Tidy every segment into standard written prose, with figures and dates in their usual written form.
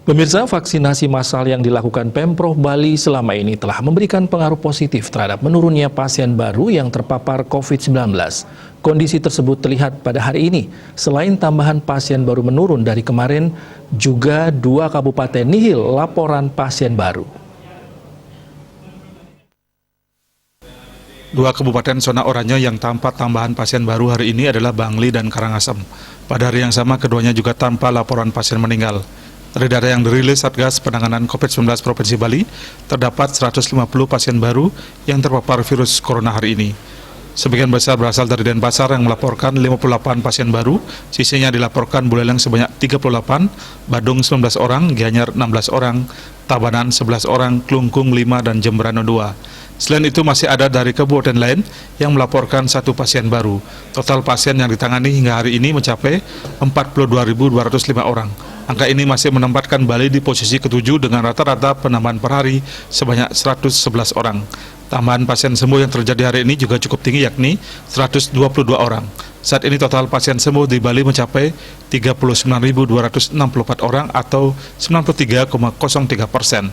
Pemirsa, vaksinasi massal yang dilakukan Pemprov Bali selama ini telah memberikan pengaruh positif terhadap menurunnya pasien baru yang terpapar COVID-19. Kondisi tersebut terlihat pada hari ini. Selain tambahan pasien baru menurun dari kemarin, juga 2 kabupaten nihil laporan pasien baru. 2 kabupaten zona oranye yang tanpa tambahan pasien baru hari ini adalah Bangli dan Karangasem. Pada hari yang sama, keduanya juga tanpa laporan pasien meninggal. Dari data yang dirilis Satgas Penanganan COVID-19 Provinsi Bali, terdapat 150 pasien baru yang terpapar virus corona hari ini. Sebagian besar berasal dari Denpasar yang melaporkan 58 pasien baru, sisanya dilaporkan Buleleng sebanyak 38, Badung 19 orang, Gianyar 16 orang, Tabanan 11 orang, Klungkung 5, dan Jembrana 2. Selain itu masih ada dari kabupaten lain yang melaporkan 1 pasien baru. Total pasien yang ditangani hingga hari ini mencapai 42.205 orang. Angka ini masih menempatkan Bali di posisi ke-7 dengan rata-rata penambahan per hari sebanyak 111 orang. Tambahan pasien sembuh yang terjadi hari ini juga cukup tinggi, yakni 122 orang. Saat ini total pasien sembuh di Bali mencapai 39.264 orang atau 93,03%.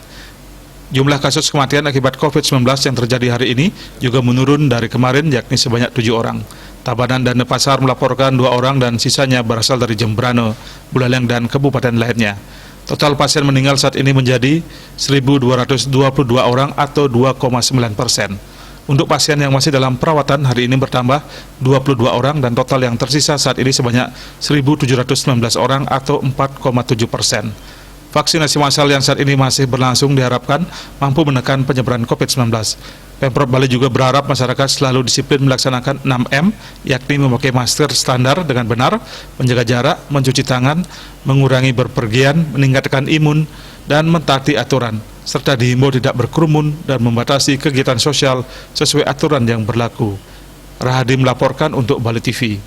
Jumlah kasus kematian akibat COVID-19 yang terjadi hari ini juga menurun dari kemarin, yakni sebanyak 7 orang. Tabanan dan Denpasar melaporkan 2 orang dan sisanya berasal dari Jembrana, Buleleng, dan kabupaten lainnya. Total pasien meninggal saat ini menjadi 1.222 orang atau 2,9%. Untuk pasien yang masih dalam perawatan hari ini bertambah 22 orang dan total yang tersisa saat ini sebanyak 1.719 orang atau 4,7%. Vaksinasi massal yang saat ini masih berlangsung diharapkan mampu menekan penyebaran COVID-19. Pemprov Bali juga berharap masyarakat selalu disiplin melaksanakan 6M, yakni memakai masker standar dengan benar, menjaga jarak, mencuci tangan, mengurangi berpergian, meningkatkan imun, dan mentaati aturan, serta dihimbau tidak berkerumun dan membatasi kegiatan sosial sesuai aturan yang berlaku. Rahadi melaporkan untuk Bali TV.